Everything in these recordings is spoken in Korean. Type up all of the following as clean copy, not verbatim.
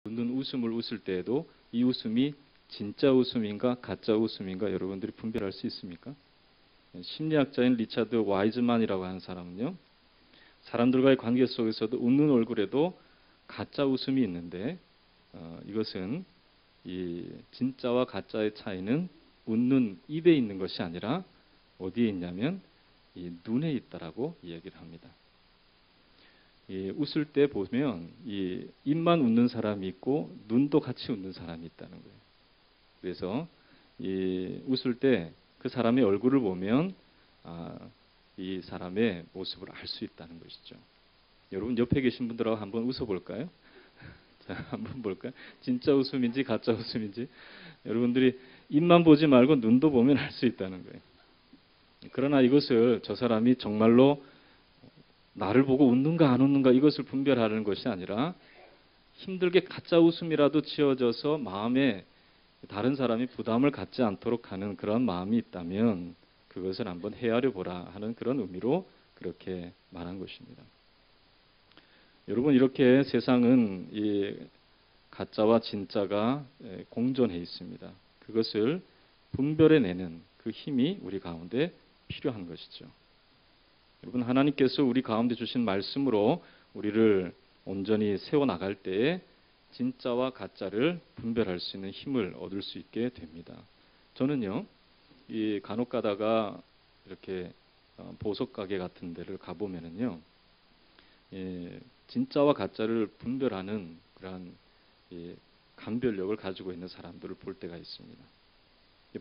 웃는 웃음을 웃을 때에도 이 웃음이 진짜 웃음인가 가짜 웃음인가 여러분들이 분별할 수 있습니까? 심리학자인 리차드 와이즈만이라고 하는 사람은요, 사람들과의 관계 속에서도 웃는 얼굴에도 가짜 웃음이 있는데 이것은 이 진짜와 가짜의 차이는 웃는 입에 있는 것이 아니라 어디에 있냐면 이 눈에 있다라고 이야기를 합니다. 이 웃을 때 보면 이 입만 웃는 사람이 있고 눈도 같이 웃는 사람이 있다는 거예요. 그래서 이 웃을 때 그 사람의 얼굴을 보면 이 사람의 모습을 알 수 있다는 것이죠. 여러분 옆에 계신 분들하고 한번 웃어볼까요? 자, 한번 볼까요? 진짜 웃음인지 가짜 웃음인지 여러분들이 입만 보지 말고 눈도 보면 알 수 있다는 거예요. 그러나 이것을 저 사람이 정말로 나를 보고 웃는가 안 웃는가 이것을 분별하는 것이 아니라 힘들게 가짜 웃음이라도 지어져서 마음에 다른 사람이 부담을 갖지 않도록 하는 그런 마음이 있다면 그것을 한번 헤아려 보라 하는 그런 의미로 그렇게 말한 것입니다. 여러분 이렇게 세상은 이 가짜와 진짜가 공존해 있습니다. 그것을 분별해내는 그 힘이 우리 가운데 필요한 것이죠. 여러분 하나님께서 우리 가운데 주신 말씀으로 우리를 온전히 세워나갈 때에 진짜와 가짜를 분별할 수 있는 힘을 얻을 수 있게 됩니다. 저는요, 이 간혹 가다가 이렇게 보석 가게 같은 데를 가보면은요, 진짜와 가짜를 분별하는 그러한 감별력을 가지고 있는 사람들을 볼 때가 있습니다.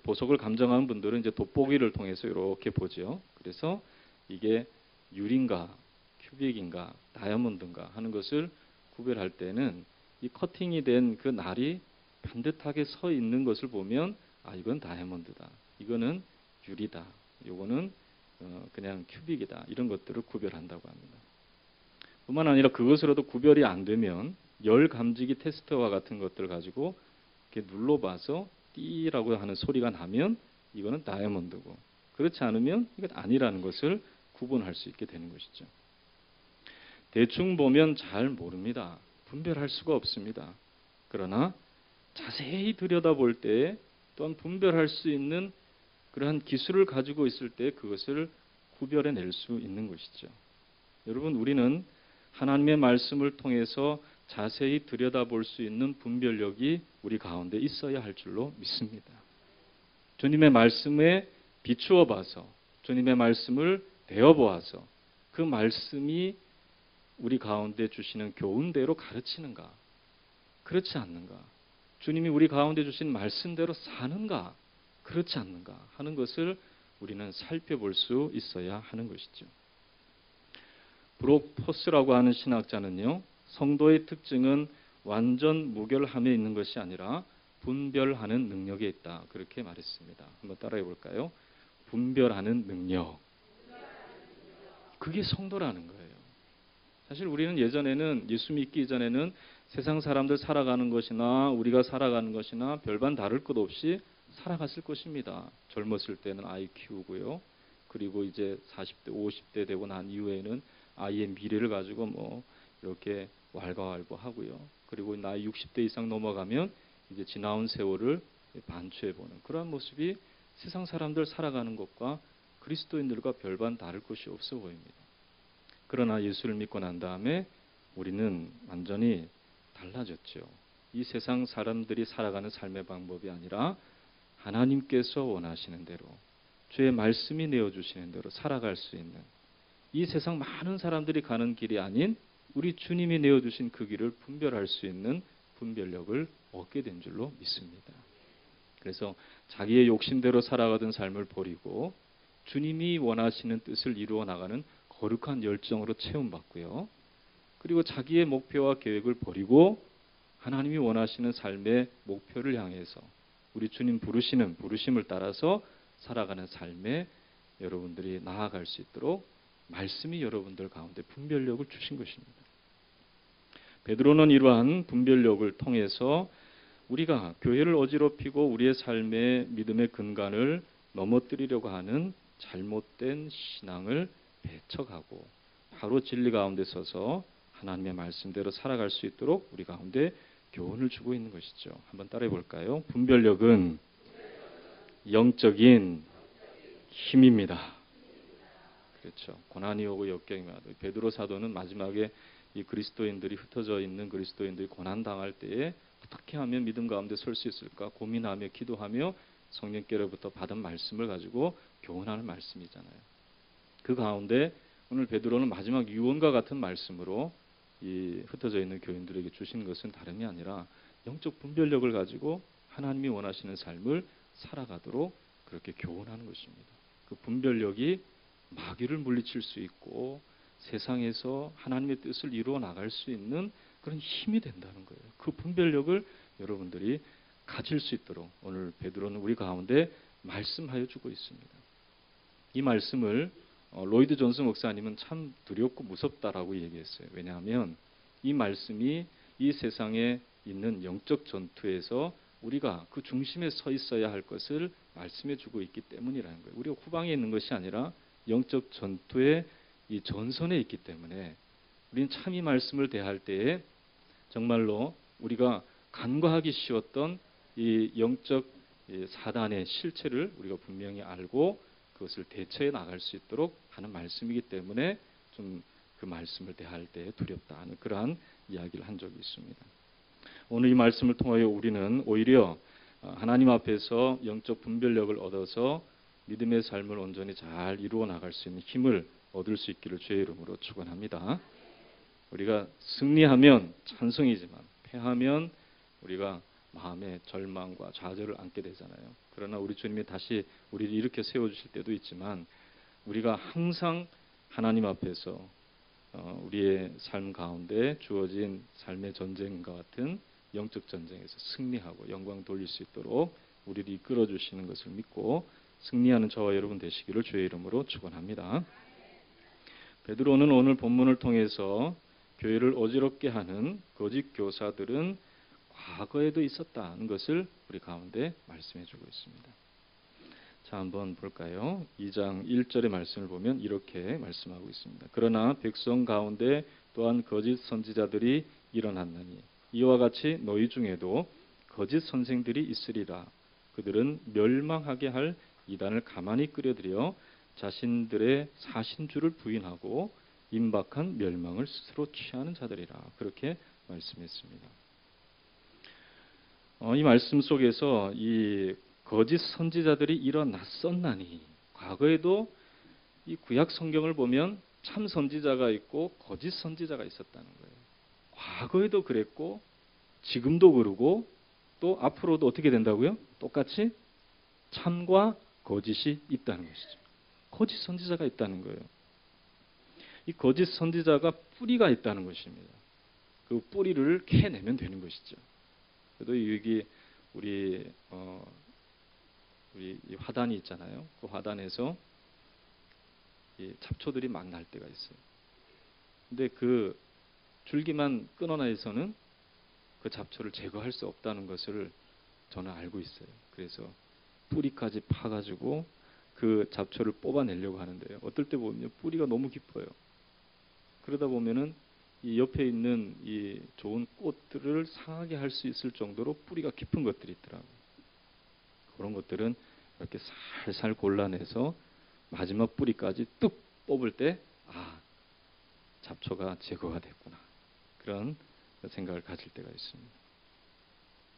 보석을 감정하는 분들은 이제 돋보기를 통해서 이렇게 보죠. 그래서 이게 유리인가, 큐빅인가, 다이아몬드인가 하는 것을 구별할 때는 이 커팅이 된 그 날이 반듯하게 서 있는 것을 보면 이건 다이아몬드다, 이거는 유리다, 이거는 그냥 큐빅이다 이런 것들을 구별한다고 합니다. 뿐만 아니라 그것으로도 구별이 안 되면 열 감지기 테스터와 같은 것들을 가지고 이렇게 눌러봐서 띠라고 하는 소리가 나면 이거는 다이아몬드고 그렇지 않으면 이건 아니라는 것을 구분할 수 있게 되는 것이죠. 대충 보면 잘 모릅니다. 분별할 수가 없습니다. 그러나 자세히 들여다볼 때 또한 분별할 수 있는 그러한 기술을 가지고 있을 때 그것을 구별해낼 수 있는 것이죠. 여러분 우리는 하나님의 말씀을 통해서 자세히 들여다볼 수 있는 분별력이 우리 가운데 있어야 할 줄로 믿습니다. 주님의 말씀에 비추어 봐서 주님의 말씀을 배워 보아서 그 말씀이 우리 가운데 주시는 교훈대로 가르치는가, 그렇지 않는가, 주님이 우리 가운데 주신 말씀대로 사는가, 그렇지 않는가 하는 것을 우리는 살펴볼 수 있어야 하는 것이죠. 브록 포스라고 하는 신학자는요, 성도의 특징은 완전 무결함에 있는 것이 아니라 분별하는 능력에 있다, 그렇게 말했습니다. 한번 따라해 볼까요? 분별하는 능력. 그게 성도라는 거예요. 사실 우리는 예전에는 예수 믿기 이전에는 세상 사람들 살아가는 것이나 우리가 살아가는 것이나 별반 다를 것 없이 살아갔을 것입니다. 젊었을 때는 아이 키우고요. 그리고 이제 40대, 50대 되고 난 이후에는 아이의 미래를 가지고 뭐 이렇게 왈가왈부하고요. 그리고 나이 60대 이상 넘어가면 이제 지나온 세월을 반추해보는 그러한 모습이 세상 사람들 살아가는 것과 그리스도인들과 별반 다를 것이 없어 보입니다. 그러나 예수를 믿고 난 다음에 우리는 완전히 달라졌죠. 이 세상 사람들이 살아가는 삶의 방법이 아니라 하나님께서 원하시는 대로 주의 말씀이 내어주시는 대로 살아갈 수 있는, 이 세상 많은 사람들이 가는 길이 아닌 우리 주님이 내어주신 그 길을 분별할 수 있는 분별력을 얻게 된 줄로 믿습니다. 그래서 자기의 욕심대로 살아가던 삶을 버리고 주님이 원하시는 뜻을 이루어 나가는 거룩한 열정으로 체험받고요. 그리고 자기의 목표와 계획을 버리고 하나님이 원하시는 삶의 목표를 향해서 우리 주님 부르시는 부르심을 따라서 살아가는 삶에 여러분들이 나아갈 수 있도록 말씀이 여러분들 가운데 분별력을 주신 것입니다. 베드로는 이러한 분별력을 통해서 우리가 교회를 어지럽히고 우리의 삶의 믿음의 근간을 넘어뜨리려고 하는 잘못된 신앙을 배척하고 바로 진리 가운데 서서 하나님의 말씀대로 살아갈 수 있도록 우리 가운데 교훈을 주고 있는 것이죠. 한번 따라해 볼까요? 분별력은 영적인 힘입니다. 그렇죠. 고난이 오고 역경이 와도 베드로 사도는 마지막에 이 그리스도인들이 흩어져 있는 그리스도인들이 고난 당할 때에 어떻게 하면 믿음 가운데 설 수 있을까 고민하며 기도하며 성령께로부터 받은 말씀을 가지고 교훈하는 말씀이잖아요. 그 가운데 오늘 베드로는 마지막 유언과 같은 말씀으로 이 흩어져 있는 교인들에게 주신 것은 다름이 아니라 영적 분별력을 가지고 하나님이 원하시는 삶을 살아가도록 그렇게 교훈하는 것입니다. 그 분별력이 마귀를 물리칠 수 있고 세상에서 하나님의 뜻을 이루어 나갈 수 있는 그런 힘이 된다는 거예요. 그 분별력을 여러분들이 가질 수 있도록 오늘 베드로는 우리 가운데 말씀하여 주고 있습니다. 이 말씀을 로이드 존스 목사님은 참 두렵고 무섭다라고 얘기했어요. 왜냐하면 이 말씀이 이 세상에 있는 영적 전투에서 우리가 그 중심에 서 있어야 할 것을 말씀해 주고 있기 때문이라는 거예요. 우리가 후방에 있는 것이 아니라 영적 전투의 이 전선에 있기 때문에 우리는 참 이 말씀을 대할 때에 정말로 우리가 간과하기 쉬웠던 이 영적 사단의 실체를 우리가 분명히 알고 그것을 대처해 나갈 수 있도록 하는 말씀이기 때문에 좀 그 말씀을 대할 때 두렵다 하는 그러한 이야기를 한 적이 있습니다. 오늘 이 말씀을 통하여 우리는 오히려 하나님 앞에서 영적 분별력을 얻어서 믿음의 삶을 온전히 잘 이루어 나갈 수 있는 힘을 얻을 수 있기를 주의 이름으로 축원합니다. 우리가 승리하면 찬송이지만 패하면 우리가 마음에 절망과 좌절을 안게 되잖아요. 그러나 우리 주님이 다시 우리를 이렇게 세워주실 때도 있지만 우리가 항상 하나님 앞에서 우리의 삶 가운데 주어진 삶의 전쟁과 같은 영적 전쟁에서 승리하고 영광 돌릴 수 있도록 우리를 이끌어 주시는 것을 믿고 승리하는 저와 여러분 되시기를 주의 이름으로 축원합니다. 베드로는 오늘 본문을 통해서 교회를 어지럽게 하는 거짓 교사들은 과거에도 있었다는 것을 우리 가운데 말씀해 주고 있습니다. 자, 한번 볼까요? 2장 1절의 말씀을 보면 이렇게 말씀하고 있습니다. 그러나 백성 가운데 또한 거짓 선지자들이 일어났나니 이와 같이 너희 중에도 거짓 선생들이 있으리라. 그들은 멸망하게 할 이단을 가만히 끌어들여 자신들의 사신주를 부인하고 임박한 멸망을 스스로 취하는 자들이라. 그렇게 말씀했습니다. 이 말씀 속에서 이 거짓 선지자들이 일어났었나니 과거에도 이 구약 성경을 보면 참 선지자가 있고 거짓 선지자가 있었다는 거예요. 과거에도 그랬고 지금도 그러고 또 앞으로도 어떻게 된다고요? 똑같이 참과 거짓이 있다는 것이죠. 거짓 선지자가 있다는 거예요. 이 거짓 선지자가 뿌리가 있다는 것입니다. 그 뿌리를 캐내면 되는 것이죠. 그래도 여기 우리 이 화단이 있잖아요. 그 화단에서 이 잡초들이 막 날 때가 있어요. 근데 그 줄기만 끊어내서는 그 잡초를 제거할 수 없다는 것을 저는 알고 있어요. 그래서 뿌리까지 파가지고 그 잡초를 뽑아내려고 하는데요. 어떨 때 보면 뿌리가 너무 깊어요. 그러다 보면은 이 옆에 있는 이 좋은 꽃들을 상하게 할 수 있을 정도로 뿌리가 깊은 것들이 있더라고요. 그런 것들은 이렇게 살살 골라내서 마지막 뿌리까지 뚝 뽑을 때 잡초가 제거가 됐구나. 그런 생각을 가질 때가 있습니다.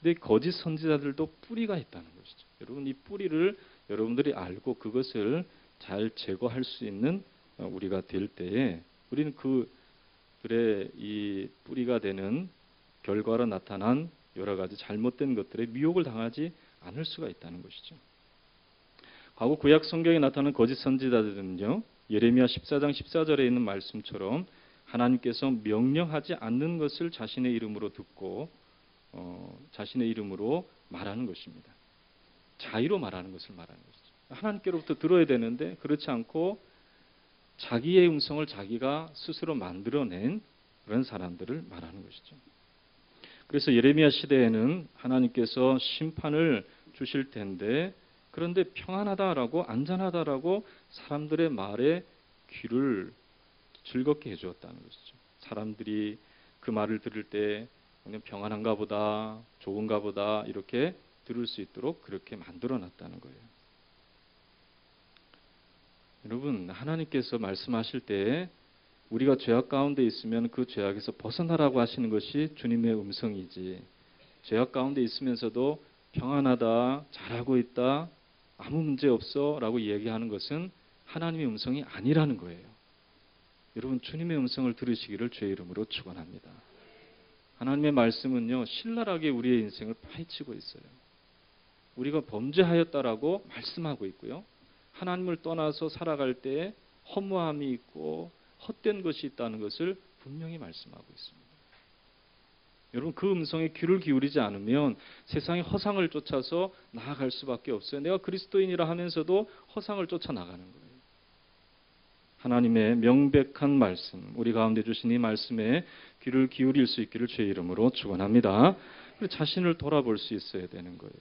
근데 거짓 선지자들도 뿌리가 있다는 것이죠. 여러분 이 뿌리를 여러분들이 알고 그것을 잘 제거할 수 있는 우리가 될 때에 우리는 그들의 이 뿌리가 되는 결과로 나타난 여러 가지 잘못된 것들에 미혹을 당하지 않을 수가 있다는 것이죠. 과거 구약 성경에 나타난 거짓 선지자들은요. 예레미야 14장 14절에 있는 말씀처럼 하나님께서 명령하지 않는 것을 자신의 이름으로 듣고 자신의 이름으로 말하는 것입니다. 자의로 말하는 것을 말하는 것이죠. 하나님께로부터 들어야 되는데 그렇지 않고 자기의 음성을 자기가 스스로 만들어낸 그런 사람들을 말하는 것이죠. 그래서 예레미야 시대에는 하나님께서 심판을 주실 텐데 그런데 평안하다라고 안전하다라고 사람들의 말에 귀를 즐겁게 해주었다는 것이죠. 사람들이 그 말을 들을 때 그냥 평안한가 보다, 좋은가 보다 이렇게 들을 수 있도록 그렇게 만들어 놨다는 거예요. 여러분, 하나님께서 말씀하실 때 우리가 죄악 가운데 있으면 그 죄악에서 벗어나라고 하시는 것이 주님의 음성이지, 죄악 가운데 있으면서도 평안하다, 잘하고 있다, 아무 문제 없어 라고 얘기하는 것은 하나님의 음성이 아니라는 거예요. 여러분, 주님의 음성을 들으시기를 주의 이름으로 축원합니다. 하나님의 말씀은요, 신랄하게 우리의 인생을 파헤치고 있어요. 우리가 범죄하였다라고 말씀하고 있고요. 하나님을 떠나서 살아갈 때 허무함이 있고 헛된 것이 있다는 것을 분명히 말씀하고 있습니다. 여러분, 그 음성에 귀를 기울이지 않으면 세상의 허상을 쫓아서 나아갈 수밖에 없어요. 내가 그리스도인이라 하면서도 허상을 쫓아 나가는 거예요. 하나님의 명백한 말씀, 우리 가운데 주신 이 말씀에 귀를 기울일 수 있기를 주의 이름으로 축원합니다. 그리고 자신을 돌아볼 수 있어야 되는 거예요.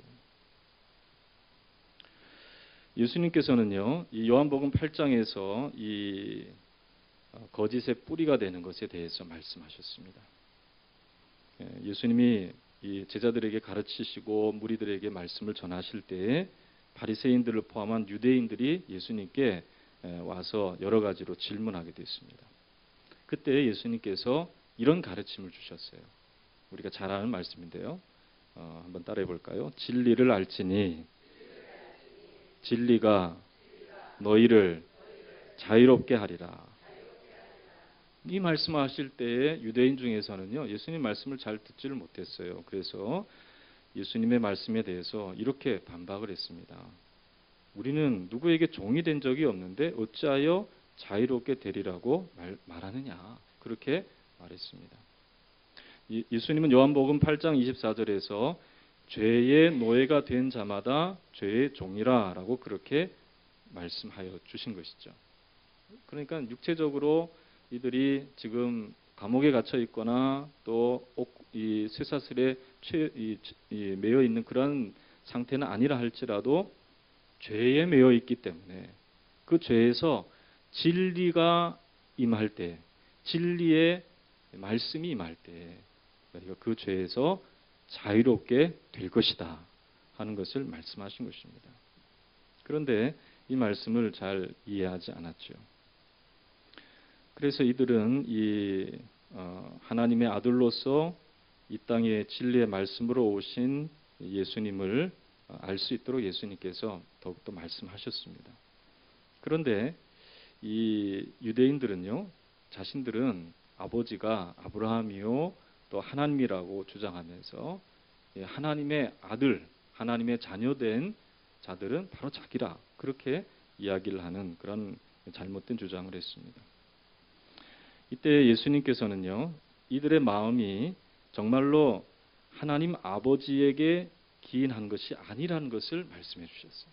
예수님께서는요, 이 요한복음 8장에서 이 거짓의 뿌리가 되는 것에 대해서 말씀하셨습니다. 예수님이 이 제자들에게 가르치시고 무리들에게 말씀을 전하실 때에 바리새인들을 포함한 유대인들이 예수님께 와서 여러 가지로 질문하게 됐습니다. 그때 예수님께서 이런 가르침을 주셨어요. 우리가 잘 아는 말씀인데요. 한번 따라해 볼까요? 진리를 알지니 진리가 너희를 자유롭게 하리라. 이 말씀하실 때에 유대인 중에서는요, 예수님 말씀을 잘 듣지를 못했어요. 그래서 예수님의 말씀에 대해서 이렇게 반박을 했습니다. 우리는 누구에게 종이 된 적이 없는데 어찌하여 자유롭게 되리라고 말하느냐. 그렇게 말했습니다. 예수님은 요한복음 8장 24절에서 죄의 노예가 된 자마다 죄의 종이라 라고 그렇게 말씀하여 주신 것이죠. 그러니까 육체적으로 이들이 지금 감옥에 갇혀 있거나 또 이 쇠사슬에 매여 있는 그런 상태는 아니라 할지라도 죄에 매여 있기 때문에 그 죄에서 진리가 임할 때, 진리의 말씀이 임할 때 우리가 그 죄에서 자유롭게 될 것이다 하는 것을 말씀하신 것입니다. 그런데 이 말씀을 잘 이해하지 않았죠. 그래서 이들은 하나님의 아들로서 이 땅에 진리의 말씀으로 오신 예수님을 알 수 있도록 예수님께서 더욱더 말씀하셨습니다. 그런데 이 유대인들은요, 자신들은 아버지가 아브라함이요 또 하나님이라고 주장하면서 하나님의 아들, 하나님의 자녀된 자들은 바로 자기라, 그렇게 이야기를 하는 그런 잘못된 주장을 했습니다. 이때 예수님께서는요, 이들의 마음이 정말로 하나님 아버지에게 기인한 것이 아니라는 것을 말씀해 주셨어요.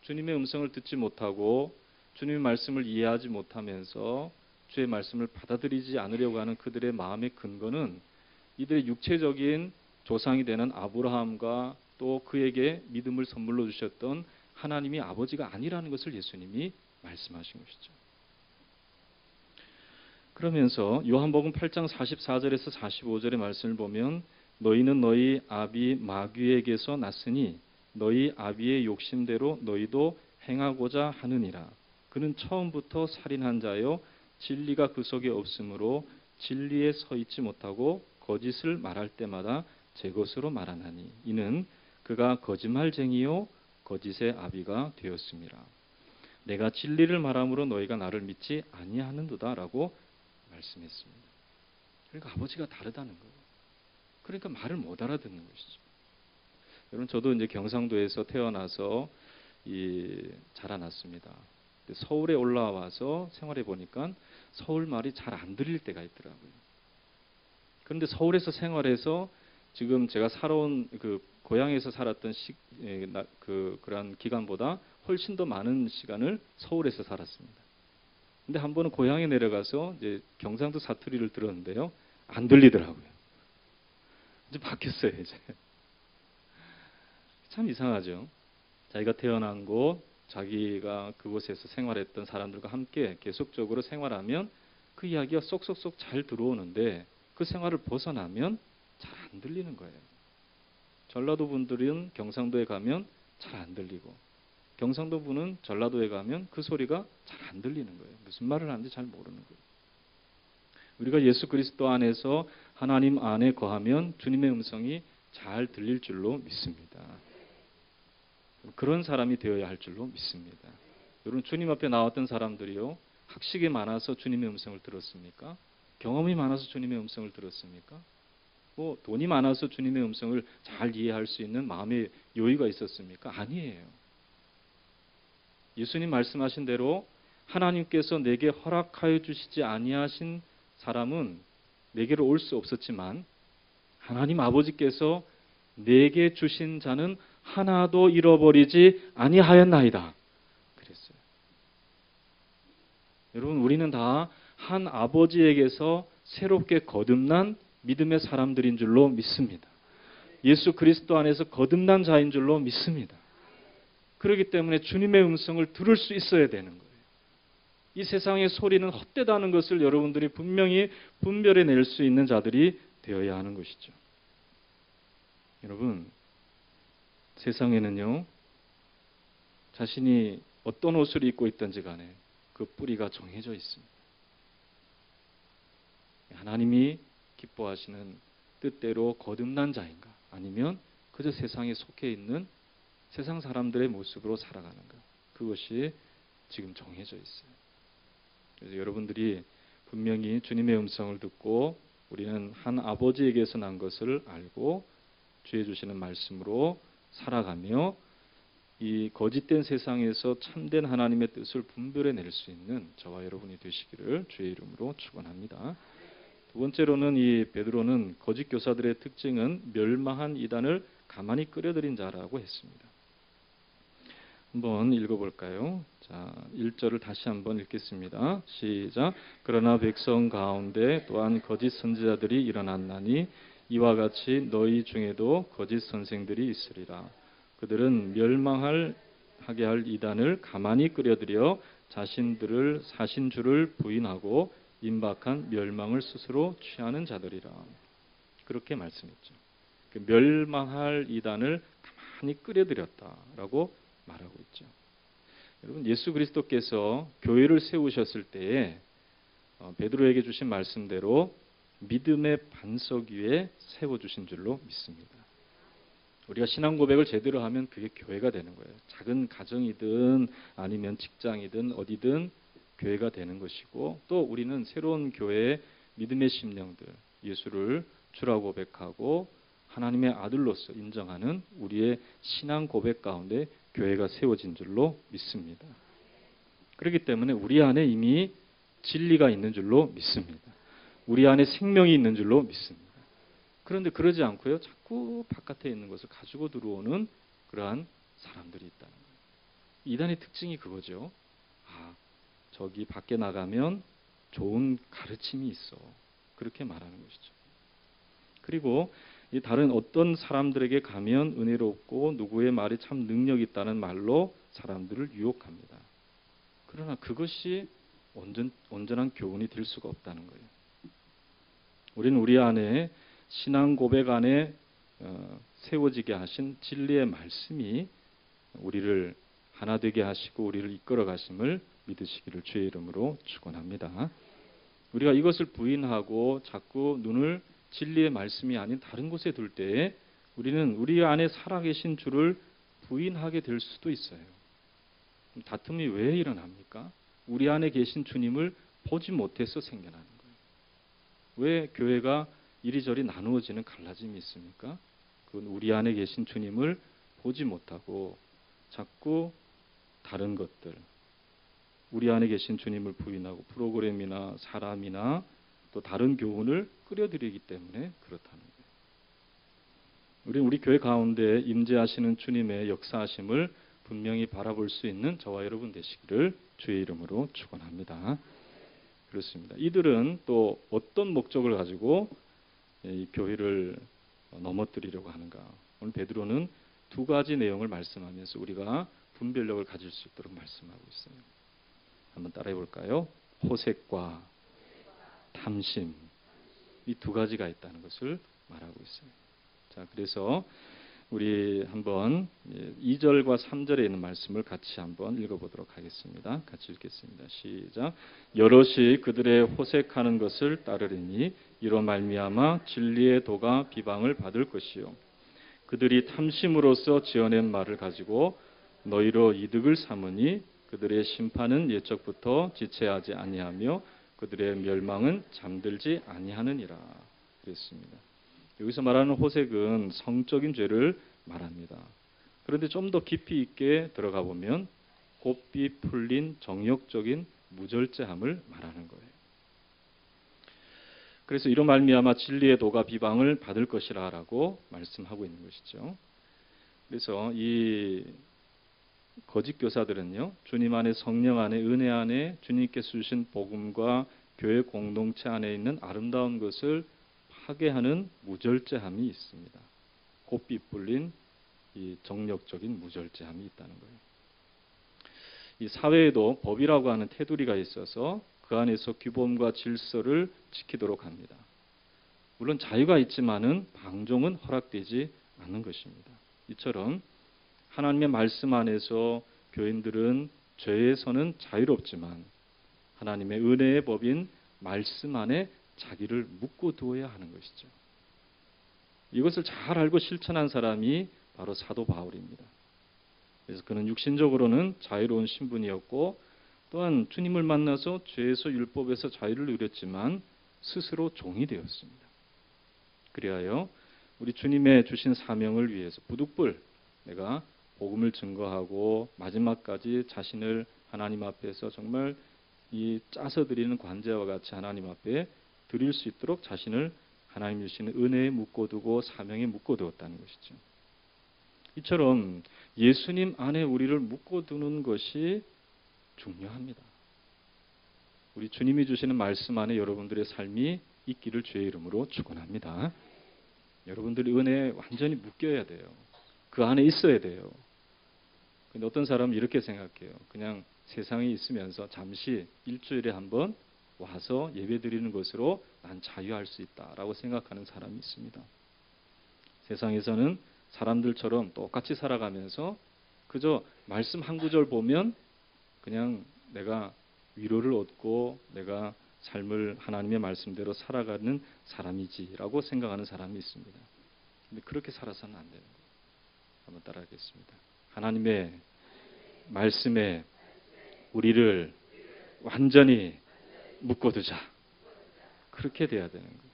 주님의 음성을 듣지 못하고 주님의 말씀을 이해하지 못하면서 주의 말씀을 받아들이지 않으려고 하는 그들의 마음의 근거는 이들의 육체적인 조상이 되는 아브라함과 또 그에게 믿음을 선물로 주셨던 하나님이 아버지가 아니라는 것을 예수님이 말씀하신 것이죠. 그러면서 요한복음 8장 44절에서 45절의 말씀을 보면 너희는 너희 아비 마귀에게서 났으니 너희 아비의 욕심대로 너희도 행하고자 하느니라. 그는 처음부터 살인한 자요 진리가 그 속에 없으므로 진리에 서 있지 못하고 거짓을 말할 때마다 제 것으로 말하나니 이는 그가 거짓말쟁이요 거짓의 아비가 되었음이라. 내가 진리를 말함으로 너희가 나를 믿지 아니하는도다라고 말씀했습니다. 그러니까 아버지가 다르다는 거예요. 그러니까 말을 못 알아듣는 것이죠. 여러분, 저도 이제 경상도에서 태어나서 자라났습니다. 서울에 올라와서 생활해 보니까 서울 말이 잘 안 들릴 때가 있더라고요. 그런데 서울에서 지금 제가 살아온 그 고향에서 살았던 그런 기간보다 훨씬 더 많은 시간을 서울에서 살았습니다. 근데 한 번은 고향에 내려가서 이제 경상도 사투리를 들었는데요, 안 들리더라고요. 이제 바뀌었어요, 이제. 참 이상하죠. 자기가 태어난 곳, 자기가 그곳에서 생활했던 사람들과 함께 계속적으로 생활하면 그 이야기가 쏙쏙쏙 잘 들어오는데 그 생활을 벗어나면 잘 안 들리는 거예요. 전라도 분들은 경상도에 가면 잘 안 들리고 경상도 분은 전라도에 가면 그 소리가 잘 안 들리는 거예요. 무슨 말을 하는지 잘 모르는 거예요. 우리가 예수 그리스도 안에서 하나님 안에 거하면 주님의 음성이 잘 들릴 줄로 믿습니다. 그런 사람이 되어야 할 줄로 믿습니다. 여러분 주님 앞에 나왔던 사람들이요. 학식이 많아서 주님의 음성을 들었습니까? 경험이 많아서 주님의 음성을 들었습니까? 뭐 돈이 많아서 주님의 음성을 잘 이해할 수 있는 마음의 여유가 있었습니까? 아니에요. 예수님 말씀하신 대로 하나님께서 내게 허락하여 주시지 아니하신 사람은 내게로 올 수 없었지만 하나님 아버지께서 내게 주신 자는 하나도 잃어버리지 아니하였나이다. 그랬어요. 여러분 우리는 다 한 아버지에게서 새롭게 거듭난 믿음의 사람들인 줄로 믿습니다. 예수 그리스도 안에서 거듭난 자인 줄로 믿습니다. 그렇기 때문에 주님의 음성을 들을 수 있어야 되는 거예요. 이 세상의 소리는 헛되다는 것을 여러분들이 분명히 분별해낼 수 있는 자들이 되어야 하는 것이죠. 여러분, 세상에는요, 자신이 어떤 옷을 입고 있든지 간에 그 뿌리가 정해져 있습니다. 하나님이 기뻐하시는 뜻대로 거듭난 자인가 아니면 그저 세상에 속해 있는 세상 사람들의 모습으로 살아가는가 그것이 지금 정해져 있어요. 그래서 여러분들이 분명히 주님의 음성을 듣고 우리는 한 아버지에게서 난 것을 알고 주의 주시는 말씀으로 살아가며 이 거짓된 세상에서 참된 하나님의 뜻을 분별해낼 수 있는 저와 여러분이 되시기를 주의 이름으로 축원합니다. 두 번째로는 이 베드로는 거짓 교사들의 특징은 멸망한 이단을 가만히 끌어들인 자라고 했습니다. 한번 읽어볼까요? 자, 1절을 다시 한번 읽겠습니다. 시작. 그러나 백성 가운데 또한 거짓 선지자들이 일어났나니 이와 같이 너희 중에도 거짓 선생들이 있으리라. 그들은 멸망하게 할 이단을 가만히 끌어들여 자신들을 사신 줄을 부인하고 임박한 멸망을 스스로 취하는 자들이라. 그렇게 말씀했죠. 멸망할 이단을 가만히 끌어들였다라고 말하고 있죠. 여러분 예수 그리스도께서 교회를 세우셨을 때에 베드로에게 주신 말씀대로 믿음의 반석 위에 세워주신 줄로 믿습니다. 우리가 신앙 고백을 제대로 하면 그게 교회가 되는 거예요. 작은 가정이든 아니면 직장이든 어디든 교회가 되는 것이고 또 우리는 새로운 교회의 믿음의 심령들 예수를 주라고 고백하고 하나님의 아들로서 인정하는 우리의 신앙 고백 가운데 교회가 세워진 줄로 믿습니다. 그렇기 때문에 우리 안에 이미 진리가 있는 줄로 믿습니다. 우리 안에 생명이 있는 줄로 믿습니다. 그런데 그러지 않고요. 자꾸 바깥에 있는 것을 가지고 들어오는 그러한 사람들이 있다는 거예요. 이단의 특징이 그거죠. 저기 밖에 나가면 좋은 가르침이 있어. 그렇게 말하는 것이죠. 그리고 이 다른 어떤 사람들에게 가면 은혜롭고 누구의 말이 참 능력 있다는 말로 사람들을 유혹합니다. 그러나 그것이 온전한 교훈이 될 수가 없다는 거예요. 우리는 우리 안에 신앙 고백 안에 세워지게 하신 진리의 말씀이 우리를 하나 되게 하시고 우리를 이끌어 가심을 믿으시기를 주의 이름으로 축원합니다. 우리가 이것을 부인하고 자꾸 눈을 진리의 말씀이 아닌 다른 곳에 둘 때에 우리는 우리 안에 살아계신 주를 부인하게 될 수도 있어요. 다툼이 왜 일어납니까? 우리 안에 계신 주님을 보지 못해서 생겨나는 거예요. 왜 교회가 이리저리 나누어지는 갈라짐이 있습니까? 그건 우리 안에 계신 주님을 보지 못하고 자꾸 다른 것들, 우리 안에 계신 주님을 부인하고 프로그램이나 사람이나 또 다른 교훈을 끌어들이기 때문에 그렇다는 거예요. 우리는 우리 교회 가운데 임재하시는 주님의 역사하심을 분명히 바라볼 수 있는 저와 여러분 되시기를 주의 이름으로 축원합니다. 그렇습니다. 이들은 또 어떤 목적을 가지고 이 교회를 넘어뜨리려고 하는가? 오늘 베드로는 두 가지 내용을 말씀하면서 우리가 분별력을 가질 수 있도록 말씀하고 있어요. 한번 따라해 볼까요? 호색과 탐심 이 두 가지가 있다는 것을 말하고 있어요. 자, 그래서 우리 한번 2절과 3절에 있는 말씀을 같이 한번 읽어보도록 하겠습니다. 같이 읽겠습니다. 시작. 여럿이 그들의 호색하는 것을 따르리니 이로 말미암아 진리의 도가 비방을 받을 것이요 그들이 탐심으로써 지어낸 말을 가지고 너희로 이득을 삼으니 그들의 심판은 예적부터 지체하지 아니하며 그들의 멸망은 잠들지 아니하느니라. 그랬습니다. 여기서 말하는 호색은 성적인 죄를 말합니다. 그런데 좀 더 깊이 있게 들어가 보면 곱비 풀린 정욕적인 무절제함을 말하는 거예요. 그래서 이로 말미암아 진리의 도가 비방을 받을 것이라라고 말씀하고 있는 것이죠. 그래서 이 거짓 교사들은요, 주님 안에 성령 안에 은혜 안에 주님께서 주신 복음과 교회 공동체 안에 있는 아름다운 것을 파괴하는 무절제함이 있습니다. 곱비 불린 이 정력적인 무절제함이 있다는 거예요. 이 사회에도 법이라고 하는 테두리가 있어서 그 안에서 규범과 질서를 지키도록 합니다. 물론 자유가 있지만은 방종은 허락되지 않는 것입니다. 이처럼 하나님의 말씀 안에서 교인들은 죄에서는 자유롭지만 하나님의 은혜의 법인 말씀 안에 자기를 묶어 두어야 하는 것이죠. 이것을 잘 알고 실천한 사람이 바로 사도 바울입니다. 그래서 그는 육신적으로는 자유로운 신분이었고 또한 주님을 만나서 죄에서 율법에서 자유를 누렸지만 스스로 종이 되었습니다. 그리하여 우리 주님의 주신 사명을 위해서 부득불 내가 복음을 증거하고 마지막까지 자신을 하나님 앞에서 정말 이 짜서 드리는 관제와 같이 하나님 앞에 드릴 수 있도록 자신을 하나님 주시는 은혜에 묶어두고 사명에 묶어두었다는 것이죠. 이처럼 예수님 안에 우리를 묶어두는 것이 중요합니다. 우리 주님이 주시는 말씀 안에 여러분들의 삶이 있기를 주의 이름으로 축원합니다. 여러분들이 은혜에 완전히 묶여야 돼요. 그 안에 있어야 돼요. 근데 어떤 사람은 이렇게 생각해요. 그냥 세상에 있으면서 잠시 일주일에 한번 와서 예배 드리는 것으로 난 자유할 수 있다라고 생각하는 사람이 있습니다. 세상에서는 사람들처럼 똑같이 살아가면서 그저 말씀 한 구절 보면 그냥 내가 위로를 얻고 내가 삶을 하나님의 말씀대로 살아가는 사람이지라고 생각하는 사람이 있습니다. 근데 그렇게 살아서는 안 되는 거예요. 한번 따라하겠습니다. 하나님의 말씀에 우리를 완전히 묶어두자. 그렇게 돼야 되는 거예요.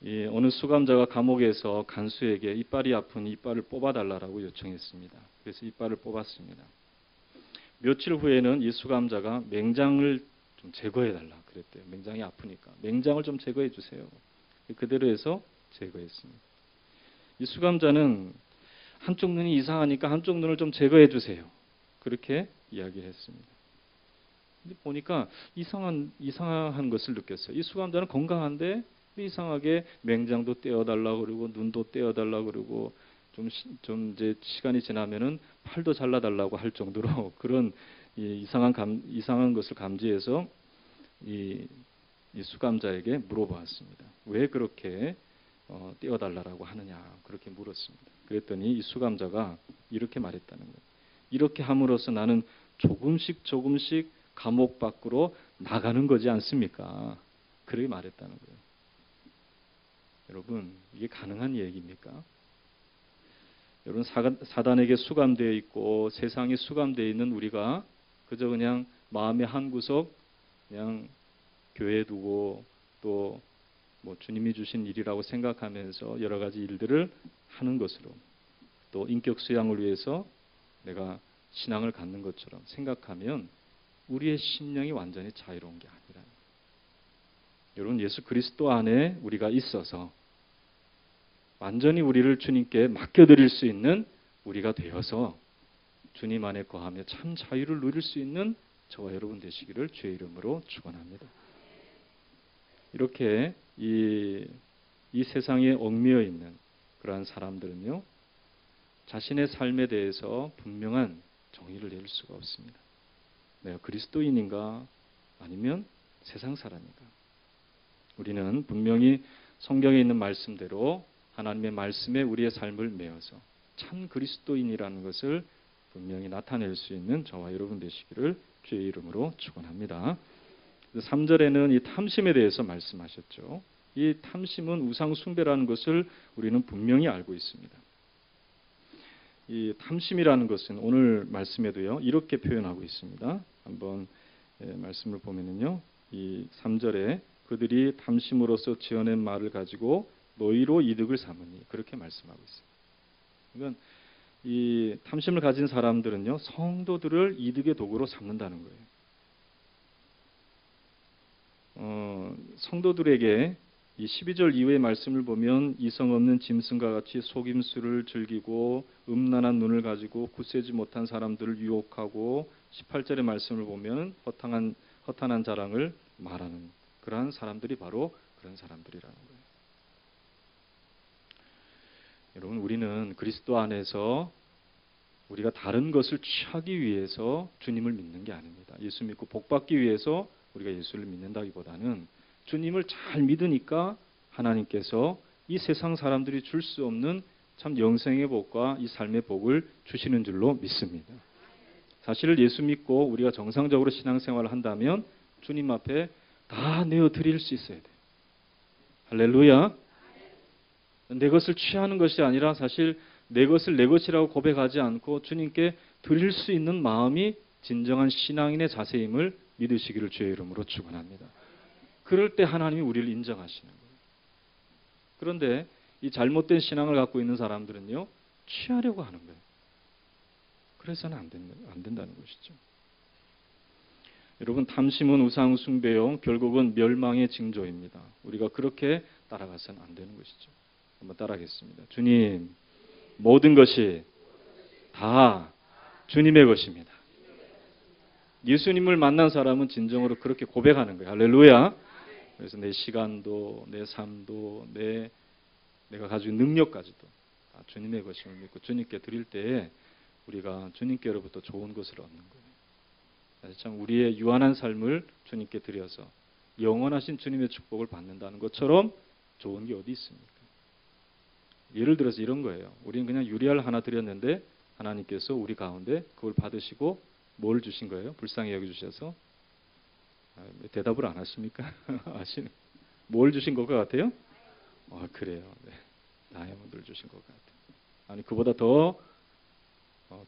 이 어느 수감자가 감옥에서 간수에게 이빨이 아픈 이빨을 뽑아달라고 요청했습니다. 그래서 이빨을 뽑았습니다. 며칠 후에는 이 수감자가 맹장을 좀 제거해달라 그랬대요. 맹장이 아프니까. 맹장을 좀 제거해 주세요. 그대로 해서 제거했습니다. 이 수감자는 한쪽 눈이 이상하니까 한쪽 눈을 좀 제거해 주세요. 그렇게 이야기했습니다. 근데 보니까 이상한 것을 느꼈어요. 이 수감자는 건강한데 이상하게 맹장도 떼어달라고 그러고 눈도 떼어달라고 그러고 좀 이제 시간이 지나면은 팔도 잘라달라고 할 정도로 그런 이상한 것을 감지해서 이 수감자에게 물어보았습니다. 왜 그렇게 떼어달라고 하느냐 그렇게 물었습니다. 그랬더니 이 수감자가 이렇게 말했다는 거예요. 이렇게 함으로써 나는 조금씩 감옥 밖으로 나가는 거지 않습니까? 그렇게 말했다는 거예요. 여러분 이게 가능한 얘기입니까? 여러분 사단에게 수감되어 있고 세상에 수감되어 있는 우리가 그저 그냥 마음의 한 구석 그냥 교회에 두고 또 뭐 주님이 주신 일이라고 생각하면서 여러 가지 일들을 하는 것으로 또 인격 수양을 위해서 내가 신앙을 갖는 것처럼 생각하면 우리의 심령이 완전히 자유로운 게 아니라 여러분 예수 그리스도 안에 우리가 있어서 완전히 우리를 주님께 맡겨드릴 수 있는 우리가 되어서 주님 안에 거하며 참 자유를 누릴 수 있는 저와 여러분 되시기를 주의 이름으로 축원합니다. 이렇게 이 세상에 얽매여 있는 그러한 사람들은요 자신의 삶에 대해서 분명한 정의를 내릴 수가 없습니다. 내가 그리스도인인가 아니면 세상 사람인가? 우리는 분명히 성경에 있는 말씀대로 하나님의 말씀에 우리의 삶을 메어서 참 그리스도인이라는 것을 분명히 나타낼 수 있는 저와 여러분 되시기를 주의 이름으로 축원합니다. 3절에는 이 탐심에 대해서 말씀하셨죠. 이 탐심은 우상 숭배라는 것을 우리는 분명히 알고 있습니다. 이 탐심이라는 것은 오늘 말씀에도요 이렇게 표현하고 있습니다. 한번 말씀을 보면은요 이 3절에 그들이 탐심으로써 지어낸 말을 가지고 너희로 이득을 삼으니 그렇게 말씀하고 있어요. 그러니까 이 탐심을 가진 사람들은요 성도들을 이득의 도구로 삼는다는 거예요. 성도들에게 이 12절 이후의 말씀을 보면 이성 없는 짐승과 같이 속임수를 즐기고 음란한 눈을 가지고 굳세지 못한 사람들을 유혹하고 18절의 말씀을 보면 허탄한 자랑을 말하는 그러한 사람들이 바로 그런 사람들이라는 거예요. 여러분 우리는 그리스도 안에서 우리가 다른 것을 취하기 위해서 주님을 믿는 게 아닙니다. 예수 믿고 복 받기 위해서 우리가 예수를 믿는다기보다는 주님을 잘 믿으니까 하나님께서 이 세상 사람들이 줄 수 없는 참 영생의 복과 이 삶의 복을 주시는 줄로 믿습니다. 사실 예수 믿고 우리가 정상적으로 신앙생활을 한다면 주님 앞에 다 내어드릴 수 있어야 돼요. 할렐루야. 내 것을 취하는 것이 아니라 사실 내 것을 내 것이라고 고백하지 않고 주님께 드릴 수 있는 마음이 진정한 신앙인의 자세임을 믿으시기를 주의 이름으로 축원합니다. 그럴 때 하나님이 우리를 인정하시는 거예요. 그런데 이 잘못된 신앙을 갖고 있는 사람들은요 취하려고 하는 거예요. 그래서는 안 된다는 것이죠. 여러분 탐심은 우상 숭배요 결국은 멸망의 징조입니다. 우리가 그렇게 따라가서는 안 되는 것이죠. 한번 따라하겠습니다. 주님, 모든 것이 다 주님의 것입니다. 예수님을 만난 사람은 진정으로 그렇게 고백하는 거예요. 할렐루야. 그래서 내 시간도 내 삶도 내가 가지고 있는 능력까지도 다 주님의 것임을 믿고 주님께 드릴 때에 우리가 주님께로부터 좋은 것을 얻는 거예요. 그래서 참 우리의 유한한 삶을 주님께 드려서 영원하신 주님의 축복을 받는다는 것처럼 좋은 게 어디 있습니까? 예를 들어서 이런 거예요. 우리는 그냥 유리알 하나 드렸는데 하나님께서 우리 가운데 그걸 받으시고 뭘 주신 거예요? 불쌍히 여겨주셔서 대답을 안 하십니까? 아시네. 뭘 주신 것 같아요? 그래요. 네. 다이아몬드를 주신 것 같아요. 아니 그보다 더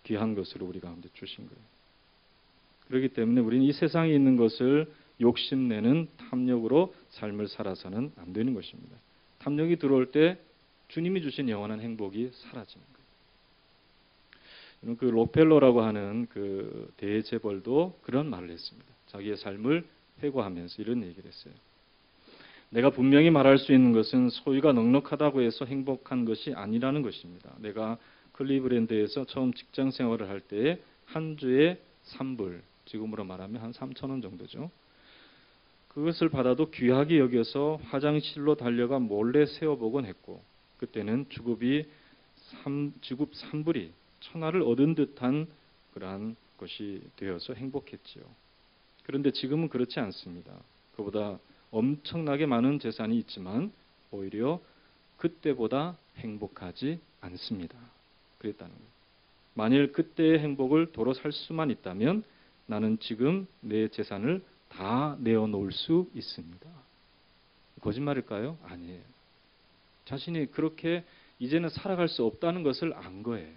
귀한 것을 우리 가운데 주신 거예요. 그렇기 때문에 우리는 이 세상에 있는 것을 욕심내는 탐욕으로 삶을 살아서는 안 되는 것입니다. 탐욕이 들어올 때 주님이 주신 영원한 행복이 사라지는 거예요. 그 록펠러라고 하는 그 대재벌도 그런 말을 했습니다. 자기의 삶을 회고하면서 이런 얘기를 했어요. 내가 분명히 말할 수 있는 것은 소유가 넉넉하다고 해서 행복한 것이 아니라는 것입니다. 내가 클리브랜드에서 처음 직장 생활을 할 때에 한 주에 3불, 지금으로 말하면 한 3,000원 정도죠. 그것을 받아도 귀하게 여겨서 화장실로 달려가 몰래 세어보곤 했고 그때는 지급 3불이 천하를 얻은 듯한 그러한 것이 되어서 행복했지요. 그런데 지금은 그렇지 않습니다. 그보다 엄청나게 많은 재산이 있지만 오히려 그때보다 행복하지 않습니다. 그랬다는 거예요. 만일 그때의 행복을 도로 살 수만 있다면 나는 지금 내 재산을 다 내어놓을 수 있습니다. 거짓말일까요? 아니에요. 자신이 그렇게 이제는 살아갈 수 없다는 것을 안 거예요.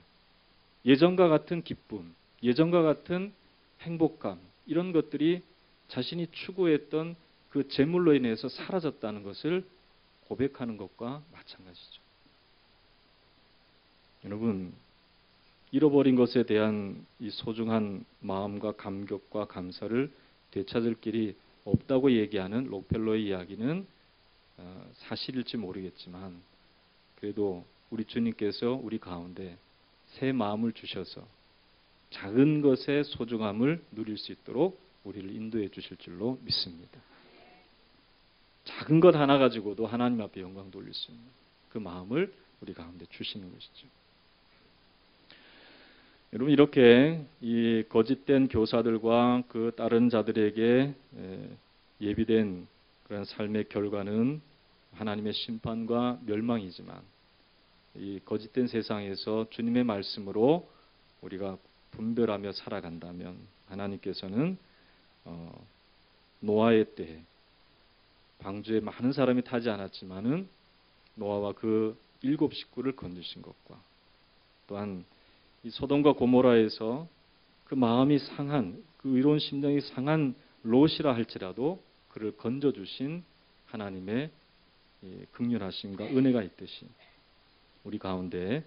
예전과 같은 기쁨, 예전과 같은 행복감 이런 것들이 자신이 추구했던 그 재물로 인해서 사라졌다는 것을 고백하는 것과 마찬가지죠. 여러분, 잃어버린 것에 대한 이 소중한 마음과 감격과 감사를 되찾을 길이 없다고 얘기하는 록펠러의 이야기는 사실일지 모르겠지만 그래도 우리 주님께서 우리 가운데 새 마음을 주셔서 작은 것의 소중함을 누릴 수 있도록 우리를 인도해 주실 줄로 믿습니다. 작은 것 하나 가지고도 하나님 앞에 영광 돌릴 수 있는 그 마음을 우리 가운데 주시는 것이죠. 여러분 이렇게 이 거짓된 교사들과 그 다른 자들에게 예비된 그런 삶의 결과는 하나님의 심판과 멸망이지만 이 거짓된 세상에서 주님의 말씀으로 우리가 분별하며 살아간다면 하나님께서는 노아의 때에 방주에 많은 사람이 타지 않았지만은 노아와 그 7 식구를 건지신 것과 또한 이 소돔과 고모라에서 그 마음이 상한 그 의로운 심령이 상한 롯이라 할지라도 그를 건져주신 하나님의 긍휼하심과 은혜가 있듯이 우리 가운데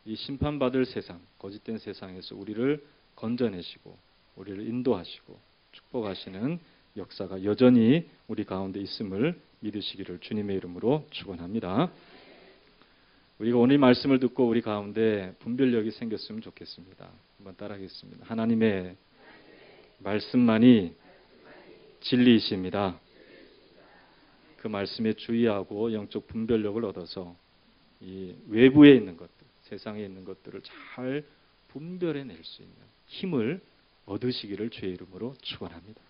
이 심판받을 세상, 거짓된 세상에서 우리를 건져내시고 우리를 인도하시고 축복하시는 역사가 여전히 우리 가운데 있음을 믿으시기를 주님의 이름으로 축원합니다. 우리가 오늘 말씀을 듣고 우리 가운데 분별력이 생겼으면 좋겠습니다. 한번 따라하겠습니다. 하나님의 말씀만이 진리이십니다. 그 말씀에 주의하고 영적 분별력을 얻어서 이 외부에 있는 것들, 세상에 있는 것들을 잘 분별해낼 수 있는 힘을 얻으시기를 주의 이름으로 축원합니다.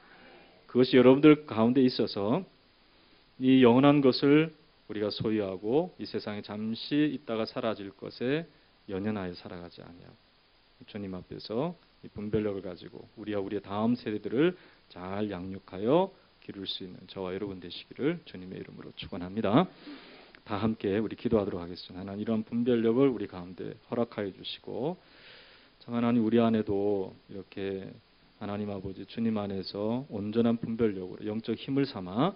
그것이 여러분들 가운데 있어서 이 영원한 것을 우리가 소유하고 이 세상에 잠시 있다가 사라질 것에 연연하여 살아가지 아니하고 주님 앞에서 이 분별력을 가지고 우리와 우리의 다음 세대들을 잘 양육하여 기를 수 있는 저와 여러분 되시기를 주님의 이름으로 축원합니다. 다 함께 우리 기도하도록 하겠습니다. 하나님 이러한 분별력을 우리 가운데 허락하여 주시고 참 하나님 우리 안에도 이렇게 하나님 아버지 주님 안에서 온전한 분별력으로 영적 힘을 삼아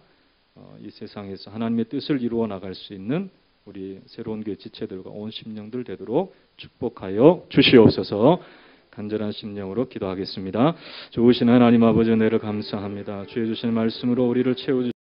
이 세상에서 하나님의 뜻을 이루어 나갈 수 있는 우리 새로운 교회 지체들과 온 심령들 되도록 축복하여 주시옵소서. 간절한 심령으로 기도하겠습니다. 좋으신 하나님 아버지 은혜를 감사합니다. 주의 주신 말씀으로 우리를 채워주시옵소서.